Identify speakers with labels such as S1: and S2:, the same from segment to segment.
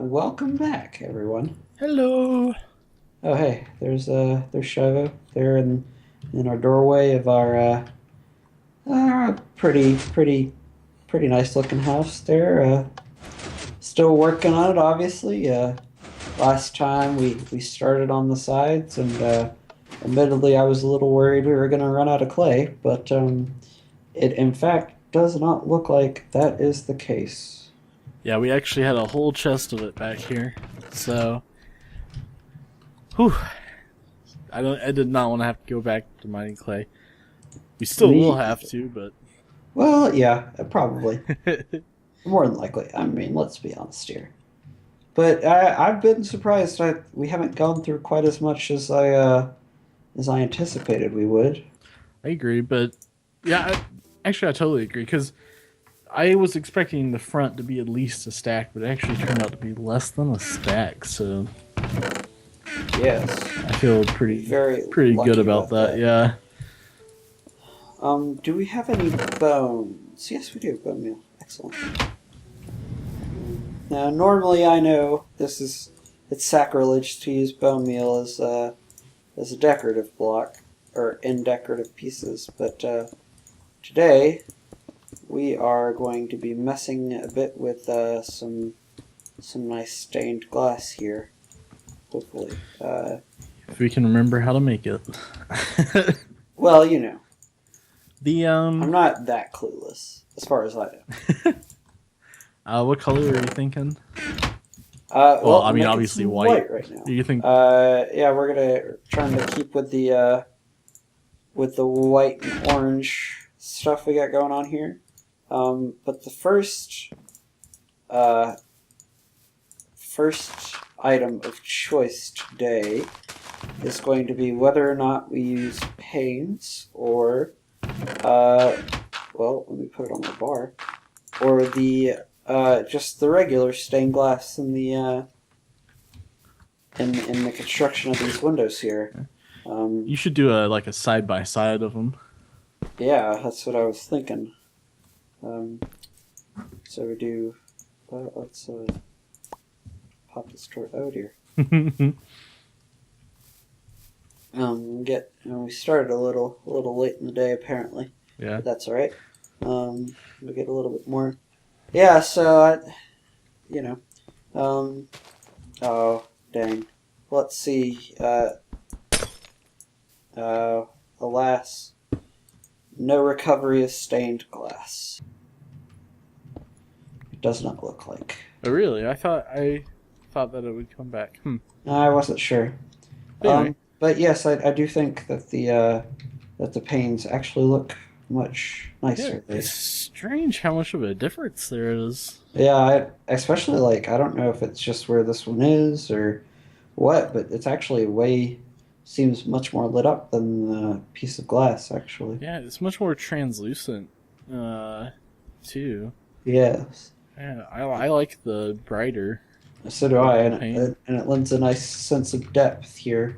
S1: Welcome back, everyone.
S2: Hello.
S1: Oh, hey, there's Shivo there in our doorway of our pretty nice looking house there. Still working on it, obviously. Last time we started on the sides, and admittedly, I was a little worried we were going to run out of clay, but it in fact does not look like that is the case.
S2: Yeah, we actually had a whole chest of it back here. So, whew. I did not want to have to go back to mining clay. We still will have to, but
S1: Well, yeah, probably. More than likely. I mean, let's be honest here. But I've been surprised we haven't gone through quite as much as I anticipated we would.
S2: I agree. But yeah, actually, I totally agree because I was expecting the front to be at least a stack, but it actually turned out to be less than a stack. So
S1: Yes.
S2: I feel pretty good about that. Yeah.
S1: Do we have any bones? Yes, we do. Bone meal. Excellent. Now, normally I know it's sacrilege to use bone meal as a decorative block or in decorative pieces, but today we are going to be messing a bit with some nice stained glass here. Hopefully,
S2: if we can remember how to make it.
S1: Well, you know.
S2: I'm
S1: not that clueless, as far as I
S2: know. What color are you thinking?
S1: Well,
S2: I mean, obviously white
S1: right now.
S2: Do you think?
S1: Yeah, we're trying to keep with the white and orange stuff we got going on here. But the first item of choice today is going to be whether or not we use paints or well, let me put it on my bar, or the just the regular stained glass in the in the construction of these windows here.
S2: You should do a side by side of them.
S1: Yeah, that's what I was thinking. So we do. Let's pop this toward. Oh dear. We started a little late in the day apparently.
S2: Yeah.
S1: But that's all right. We'll get a little bit more. Yeah. So oh dang. Let's see. Alas, no recovery of stained glass. It does not look like.
S2: Oh really? I thought that it would come back.
S1: I wasn't sure.
S2: Anyway.
S1: But yes, I do think that the panes actually look much nicer.
S2: Yeah, it's strange how much of a difference there is.
S1: Yeah, especially I don't know if it's just where this one is or what, but it's actually seems much more lit up than the piece of glass actually.
S2: Yeah, it's much more translucent, too.
S1: Yes.
S2: Yeah, I like the brighter.
S1: So do I, and it lends a nice sense of depth here.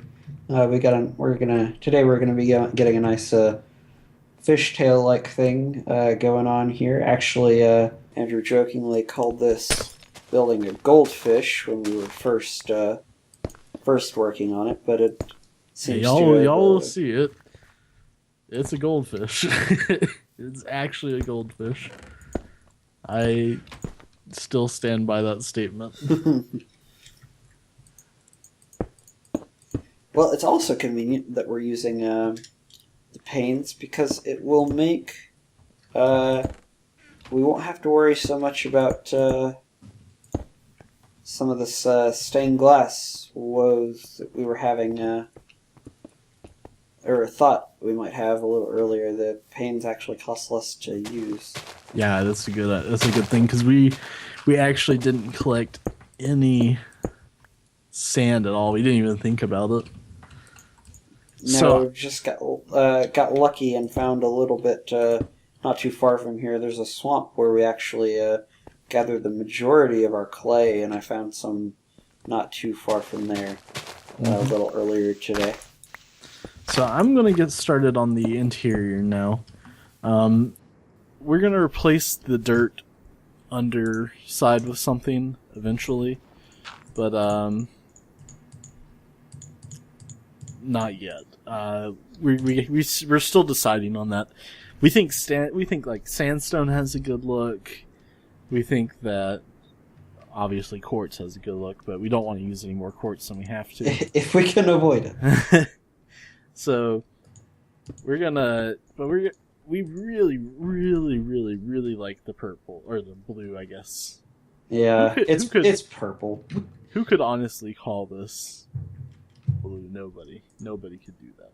S1: Today we're gonna be getting a nice fishtail like thing going on here. Actually, Andrew jokingly called this building a goldfish when we were first working on it, but it seems
S2: y'all will see it. It's a goldfish. It's actually a goldfish. I still stand by that statement.
S1: Well, it's also convenient that we're using the panes because it will make we won't have to worry so much about some of this stained glass woes that we were having or thought we might have a little earlier. The panes actually cost less to use.
S2: Yeah, that's a good thing because we actually didn't collect any sand at all. We didn't even think about it.
S1: No, just got lucky and found a little bit not too far from here. There's a swamp where we actually gathered the majority of our clay, and I found some not too far from there a little earlier today.
S2: So I'm going to get started on the interior now. We're going to replace the dirt underside with something eventually. but not yet. We're still deciding on that. We think like sandstone has a good look. We think that obviously quartz has a good look, but we don't want to use any more quartz than we have to
S1: if we can avoid it.
S2: So we really, really, really, really like the purple or the blue, I guess.
S1: Yeah, it's purple.
S2: Who could honestly call this blue? Nobody could do that.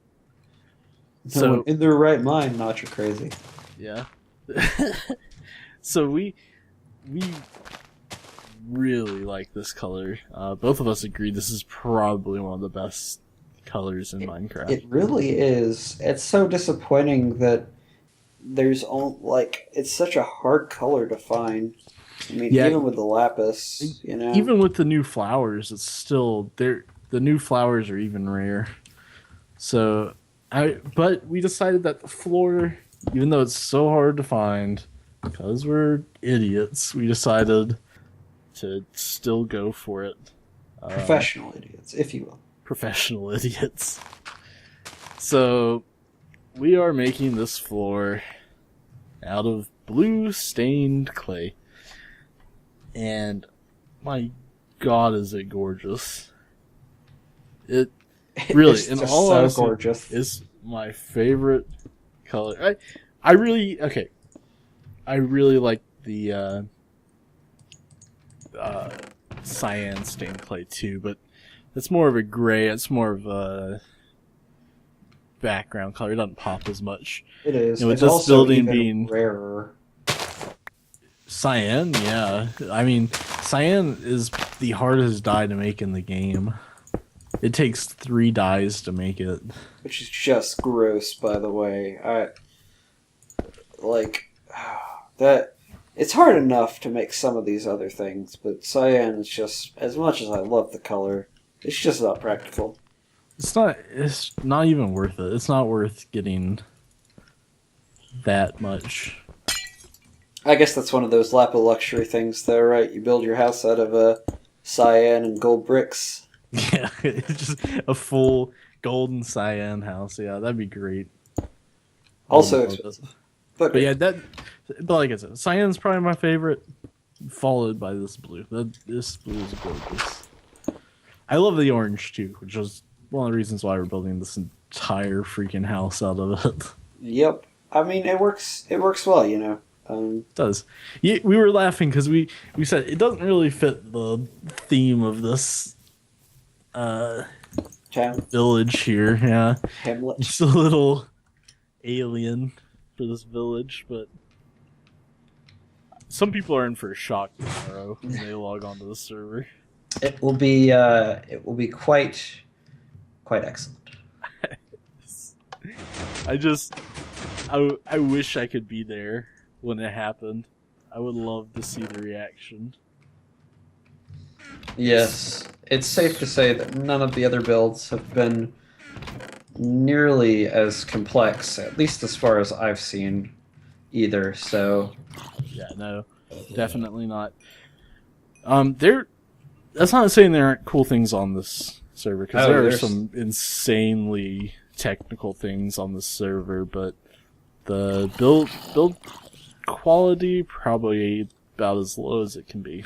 S1: No one in their right mind, not you're crazy.
S2: Yeah. So we really like this color. Both of us agree this is probably one of the best colors in Minecraft.
S1: It really is. It's so disappointing that there's it's such a hard color to find. I mean, even with the lapis, you know.
S2: Even with the new flowers, it's still there. The new flowers are even rare. So, but we decided that the floor, even though it's so hard to find, because we're idiots, we decided to still go for it.
S1: Professional idiots, if you will.
S2: Professional idiots. So, we are making this floor out of blue stained clay. And my God, is it gorgeous! It really, in all honesty,
S1: gorgeous.
S2: Is my favorite color. I really like the cyan stained clay too, but it's more of a gray. It's more of a background color. It doesn't pop as much.
S1: It is.
S2: And with
S1: it's
S2: this
S1: also
S2: building
S1: even
S2: being
S1: rarer.
S2: Cyan, yeah. I mean, cyan is the hardest dye to make in the game. It takes 3 dyes to make it.
S1: Which is just gross, by the way. That. It's hard enough to make some of these other things, but cyan is just, as much as I love the color, it's just not practical.
S2: It's not even worth it. It's not worth getting that much.
S1: I guess that's one of those Lapa luxury things, though, right? You build your house out of cyan and gold bricks.
S2: Yeah, it's just a full golden cyan house. Yeah, that'd be great.
S1: Also expensive.
S2: But yeah, but like I said, cyan's probably my favorite, followed by this blue. This blue is gorgeous. I love the orange too, which is one of the reasons why we're building this entire freaking house out of it.
S1: Yep. I mean, it works well, you know.
S2: It does. Yeah, we were laughing because we said it doesn't really fit the theme of this village here. Yeah,
S1: Hamlet.
S2: Just a little alien for this village, but some people are in for a shock tomorrow when they log onto the server.
S1: It will be quite excellent.
S2: I wish I could be there when it happened. I would love to see the reaction.
S1: Yes, it's safe to say that none of the other builds have been nearly as complex, at least as far as I've seen, either. So,
S2: yeah, no, definitely not. That's not saying there aren't cool things on this server, because there are some insanely technical things on this server, but the build quality probably about as low as it can be.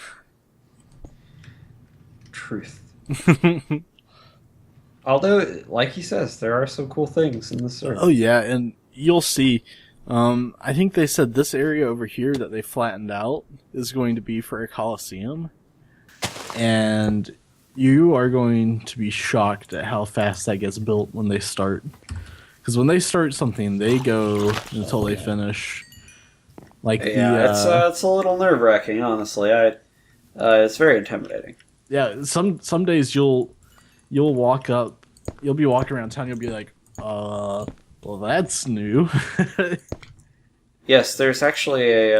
S1: Truth. Although, like he says, there are some cool things in the server.
S2: Oh yeah, and you'll see. I think they said this area over here that they flattened out is going to be for a coliseum, and you are going to be shocked at how fast that gets built when they start. Because when they start something, they go until they finish.
S1: It's a little nerve-wracking, honestly. It's very intimidating.
S2: Yeah, some days you'll walk up, you'll be walking around town, you'll be like, well, that's new.
S1: Yes, there's actually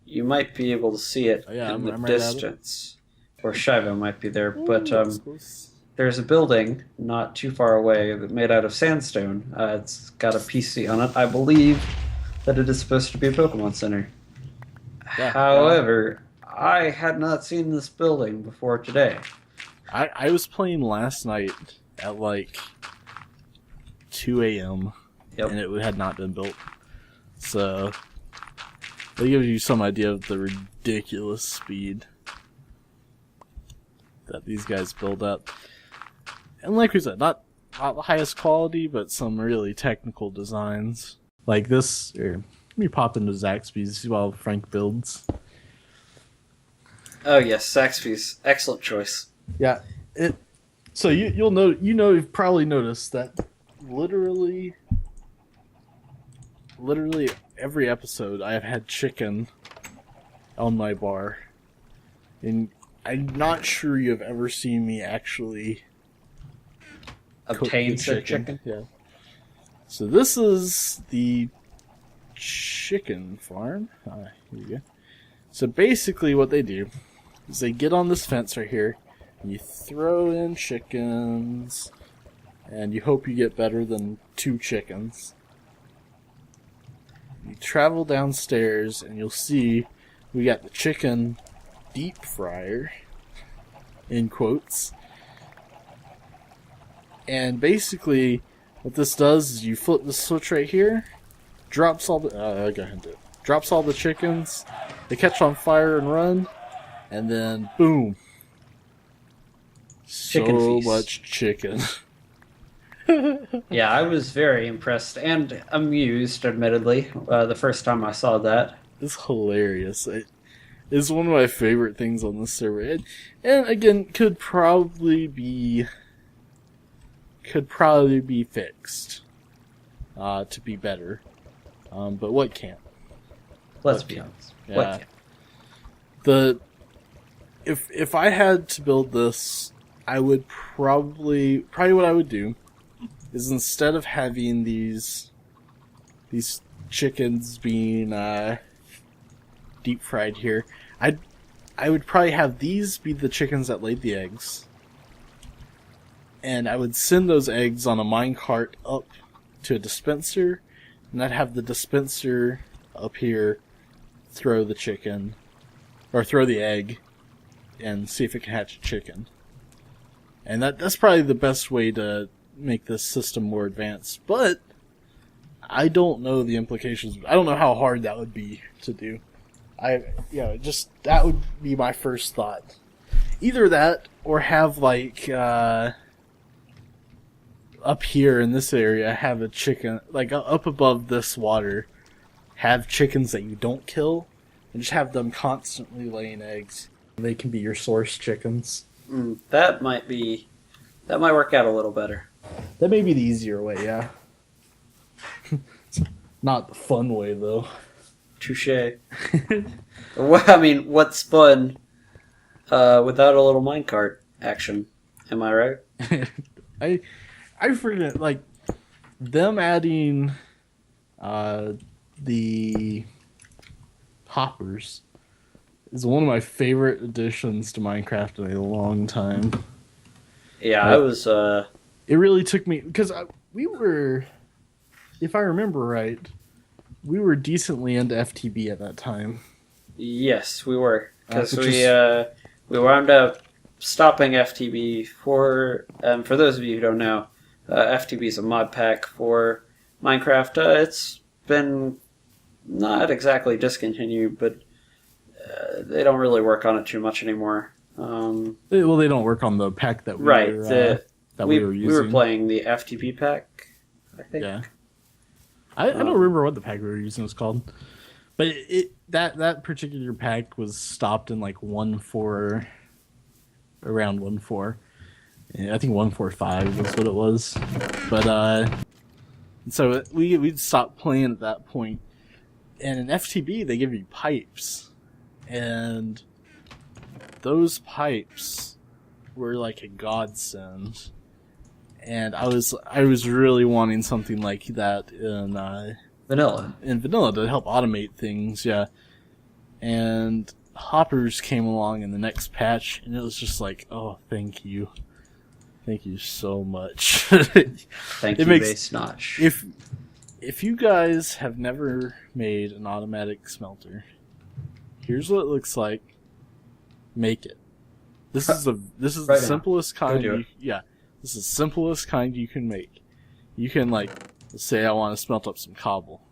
S1: you might be able to see it in the distance. Or Shiva might be there, but there's a building not too far away made out of sandstone. It's got a PC on it. I believe that it is supposed to be a Pokemon Center. Yeah, however, I had not seen this building before today.
S2: I was playing last night at like 2 a.m.
S1: Yep.
S2: and it had not been built. So that gives you some idea of the ridiculous speed that these guys build up. And like we said, not the highest quality, but some really technical designs. Like this, here, let me pop into Zaxby's while Frank builds.
S1: Oh yes, Saxby's. Excellent choice.
S2: Yeah, so you've probably noticed that literally every episode I have had chicken on my bar. And I'm not sure you have ever seen me actually
S1: obtain said chicken.
S2: Yeah. So this is the chicken farm. Here we go. So basically what they do is they get on this fence right here, and you throw in chickens, and you hope you get better than 2 chickens. You travel downstairs, and you'll see we got the chicken deep fryer, in quotes. And basically, what this does is you flip the switch right here, drops all the chickens, they catch on fire and run, and then boom.
S1: Chicken
S2: So
S1: feast.
S2: much chicken.
S1: Yeah, I was very impressed and amused, admittedly, the first time I saw that.
S2: It's hilarious. It's one of my favorite things on this server. And again, could probably be fixed to be better. But what can't?
S1: Let's be honest.
S2: Yeah.
S1: What can't?
S2: If I had to build this, I would probably what I would do is instead of having these chickens being deep fried here, I would probably have these be the chickens that laid the eggs, and I would send those eggs on a minecart up to a dispenser, and I'd have the dispenser up here throw the chicken or throw the egg and see if it can hatch a chicken. And that's probably the best way to make this system more advanced. But I don't know the implications. I don't know how hard that would be to do. That would be my first thought. Either that or have like up here in this area have a chicken like up above this water, have chickens that you don't kill and just have them constantly laying eggs. They can be your source chickens.
S1: That might work out a little better.
S2: That may be the easier way, yeah. Not the fun way, though.
S1: Touché. Well, I mean, what's fun without a little minecart action? Am I right?
S2: I forget, like, them adding the hoppers is one of my favorite additions to Minecraft in a long time.
S1: Yeah, I was...
S2: It really took me... Because we were... If I remember right, we were decently into FTB at that time.
S1: Yes, we were. Because we wound up stopping FTB for those of you who don't know, FTB is a mod pack for Minecraft. It's been not exactly discontinued, but they don't really work on it too much anymore.
S2: They don't work on the pack that we were using.
S1: We were playing the FTP pack, I think.
S2: Yeah. I don't remember what the pack we were using was called, but that particular pack was stopped in like 1.4, around 1.4. Yeah, I think 1.45 was what it was. But so we'd stopped playing at that point. And in FTB they give you pipes, and those pipes were like a godsend. And I was really wanting something like that in
S1: Vanilla.
S2: In vanilla to help automate things, yeah. And hoppers came along in the next patch, and it was just like, oh, thank you so much.
S1: Thank you, Base Notch.
S2: If you guys have never made an automatic smelter, here's what it looks like make it. This is the
S1: Right
S2: simplest kind.
S1: Do it.
S2: This is the simplest kind you can make. You can, like, let's say I want to smelt up some cobble.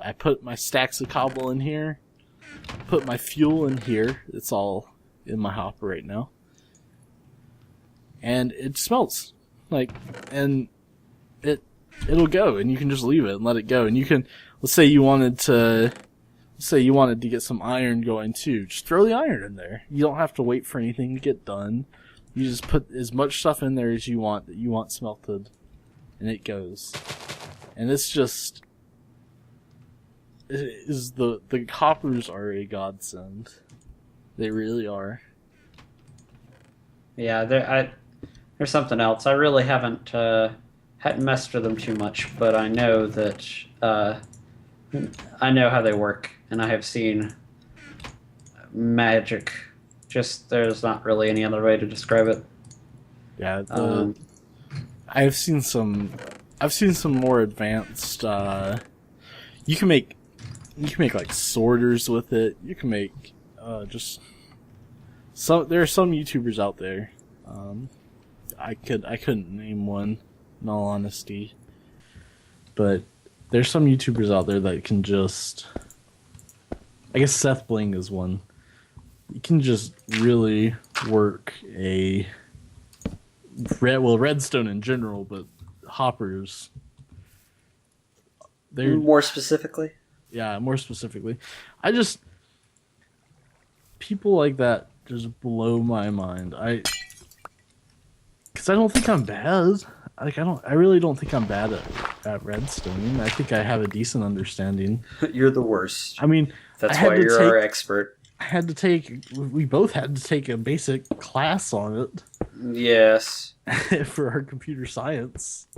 S2: I put my stacks of cobble in here, put my fuel in here. It's all in my hopper right now, and it smelts and it'll go, and you can just leave it and let it go. And you can, let's say you wanted to get some iron going too. Just throw the iron in there. You don't have to wait for anything to get done. You just put as much stuff in there as you want that you want smelted, and it goes. And it's just, the hoppers are a godsend. They really are.
S1: Yeah, there's something else. I really hadn't messed with them too much, but I know that I know how they work, and I have seen magic. Just, there's not really any other way to describe it.
S2: Yeah, I've seen some more advanced. You can make like sorters with it. You can make just some. There are some YouTubers out there. I couldn't name one, in all honesty, but there's some YouTubers out there that can just. I guess Seth Bling is one. You can just really work redstone in general, but hoppers. They're
S1: more specifically.
S2: Yeah, more specifically. People like that just blow my mind. Because I don't think I'm bad. I really don't think I'm bad at redstone. I think I have a decent understanding.
S1: You're the worst.
S2: I mean,
S1: that's why you're our expert.
S2: We both had to take a basic class on it.
S1: Yes.
S2: For our computer science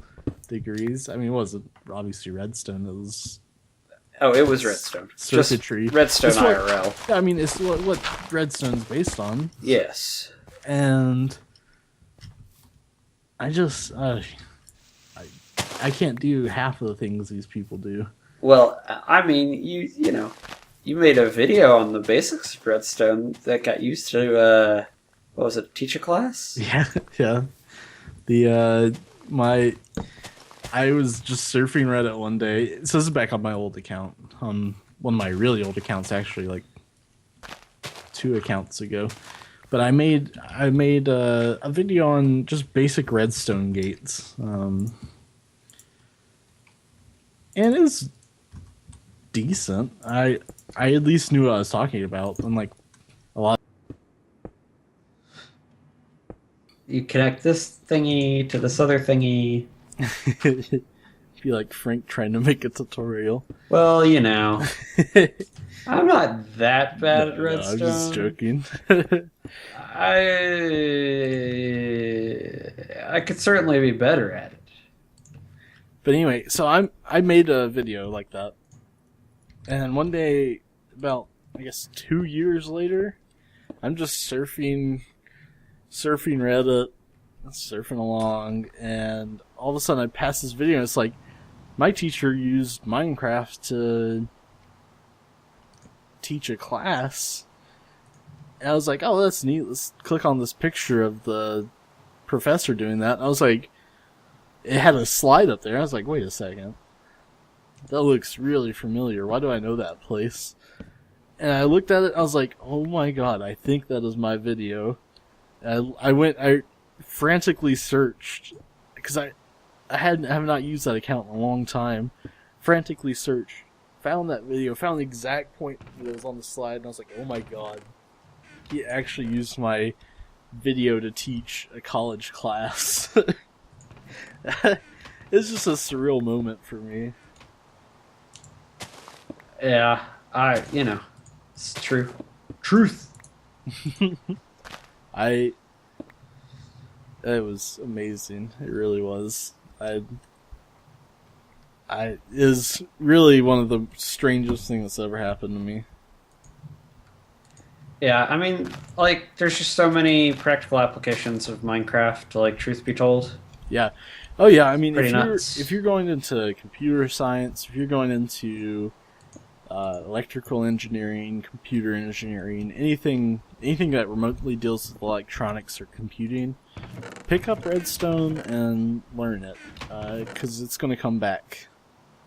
S2: degrees. I mean, it wasn't obviously redstone. It was.
S1: Oh, it was redstone.
S2: Circuitry.
S1: Just redstone IRL.
S2: I mean, it's what redstone's based on.
S1: Yes.
S2: And I just, I can't do half of the things these people do.
S1: Well, I mean, you know, you made a video on the basics of redstone that got used to, what was it, teach a class?
S2: Yeah. I was just surfing Reddit one day. So this is back on my old account. One of my really old accounts, actually, like 2 accounts ago. But I made a video on just basic redstone gates. And it was decent. I at least knew what I was talking about. Unlike a lot.
S1: You connect this thingy to this other thingy.
S2: Be like Frank trying to make a tutorial.
S1: Well, you know, I'm not that bad at redstone.
S2: No, I'm just joking.
S1: I could certainly be better at it.
S2: But anyway, so I made a video like that, and one day, about I guess 2 years later, I'm just surfing Reddit, surfing along, and all of a sudden I pass this video, and it's like, my teacher used Minecraft to teach a class. And I was like, oh, that's neat. Let's click on this picture of the professor doing that. And I was like, it had a slide up there. I was like, wait a second. That looks really familiar. Why do I know that place? And I looked at it, I was like, oh my god, I think that is my video. I frantically searched, because I have not used that account in a long time. Frantically searched, found that video, found the exact point that was on the slide, and I was like, oh my god, he actually used my video to teach a college class. It's just a surreal moment for me.
S1: Yeah, it's true. Truth.
S2: It was amazing. It really was. It is really one of the strangest things that's ever happened to me.
S1: Yeah, I mean, like, there's just so many practical applications of Minecraft, like, truth be told.
S2: Yeah. Oh, yeah, I mean,
S1: nuts.
S2: if you're going into computer science, if you're going into electrical engineering, computer engineering, anything anything that remotely deals with electronics or computing, pick up Redstone and learn it, because it's going to come back.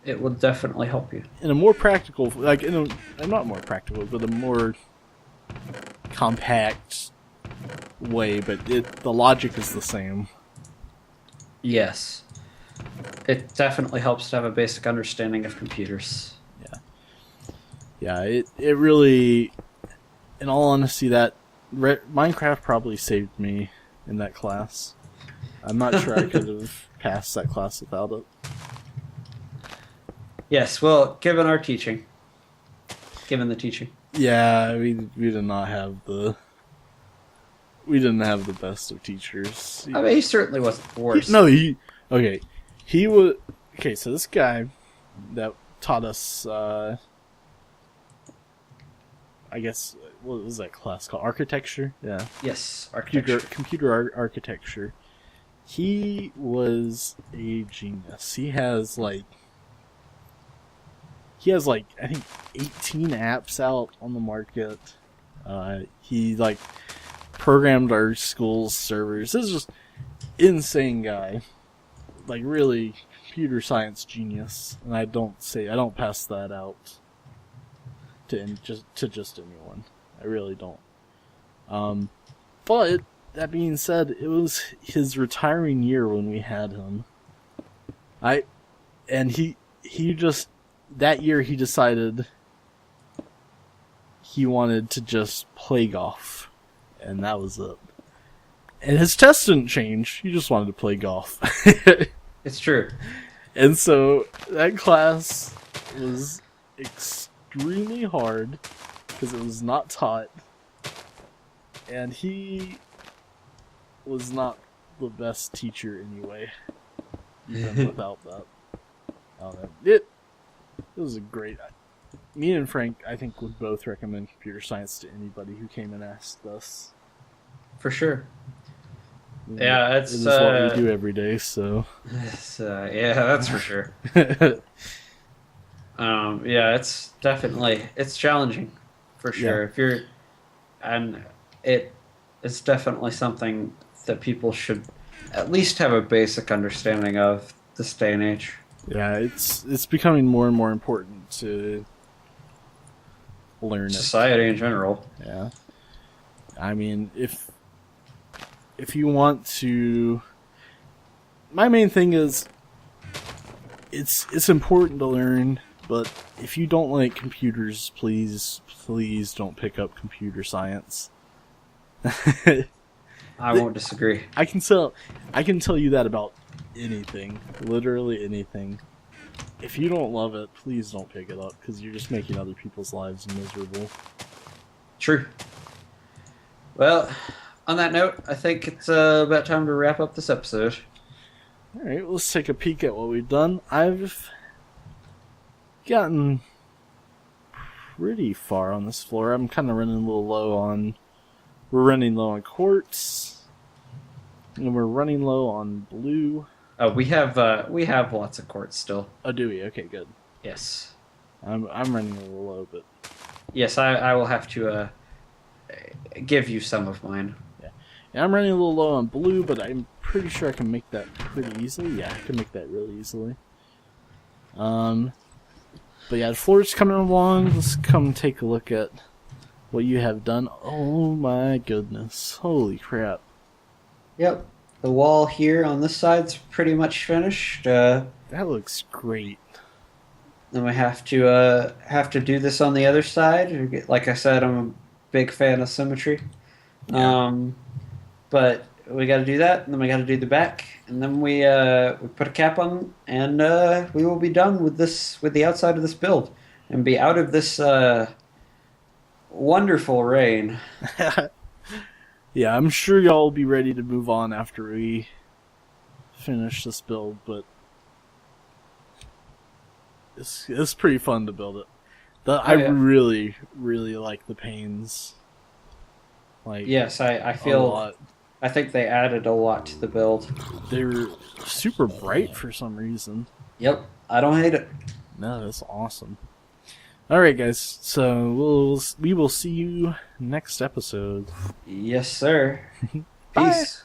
S1: It will definitely help you.
S2: In a more practical, like, not more practical, but a more compact way, but the logic is the same.
S1: Yes. It definitely helps to have a basic understanding of computers.
S2: Yeah, it really, in all honesty, that Minecraft probably saved me in that class. I'm not sure I could have passed that class without it.
S1: Yes, well, given the teaching.
S2: Yeah, we did not have we didn't have the best of teachers.
S1: I mean, he certainly wasn't the worst.
S2: So this guy that taught us, I guess, what was that class called? Architecture? Yeah.
S1: Yes, architecture.
S2: Computer architecture. He was a genius. He has like, I think 18 apps out on the market. He like programmed our school's servers. This is just insane guy. Like really computer science genius. And I don't pass that out to just anyone. I really don't. But that being said, it was his retiring year when we had him. That year he decided he wanted to just play golf. And that was it. And his test didn't change. He just wanted to play golf.
S1: It's true.
S2: And so that class was extremely hard because it was not taught. And he was not the best teacher anyway, even without that. It was a great... Me and Frank, I think, would both recommend computer science to anybody who came and asked us.
S1: For sure. Yeah,
S2: it is what we do every day, so...
S1: yeah, that's for sure. Yeah, it's definitely... It's challenging, for sure. Yeah. It's definitely something that people should at least have a basic understanding of this day and age.
S2: Yeah, it's becoming more and more important to learn
S1: society in general.
S2: Yeah. I mean, if you want to... My main thing is it's important to learn, but if you don't like computers, please don't pick up computer science.
S1: I won't disagree.
S2: I can tell you that about anything, literally anything. If you don't love it, please don't pick it up, because you're just making other people's lives miserable.
S1: True. Well, on that note, I think it's about time to wrap up this episode.
S2: Alright, let's take a peek at what we've done. I've gotten pretty far on this floor. I'm kind of running a little low on... We're running low on quartz, and we're running low on blue.
S1: Oh, we have lots of quartz still.
S2: Oh, do we? Okay, good.
S1: Yes.
S2: I'm running a little low, but
S1: yes, I will have to give you some of mine.
S2: Yeah, I'm running a little low on blue, but I'm pretty sure I can make that pretty easily. Yeah, I can make that really easily. But yeah, the floor's coming along. Let's come take a look at what you have done. Oh my goodness. Holy crap.
S1: Yep. The wall here on this side's pretty much finished.
S2: That looks great.
S1: Then we have to do this on the other side. Like I said, I'm a big fan of symmetry. Yeah. But we got to do that, and then we got to do the back, and then we put a cap on, and we will be done with the outside of this build, and be out of this wonderful rain.
S2: Yeah, I'm sure y'all will be ready to move on after we finish this build, but it's pretty fun to build it. I really, really like the panes. Like,
S1: yes, I feel a lot. I think they added a lot to the build.
S2: They're super bright for some reason.
S1: Yep, I don't hate it.
S2: No, that's awesome. All right, guys. So we will see you next episode.
S1: Yes, sir.
S2: Bye.
S1: Peace.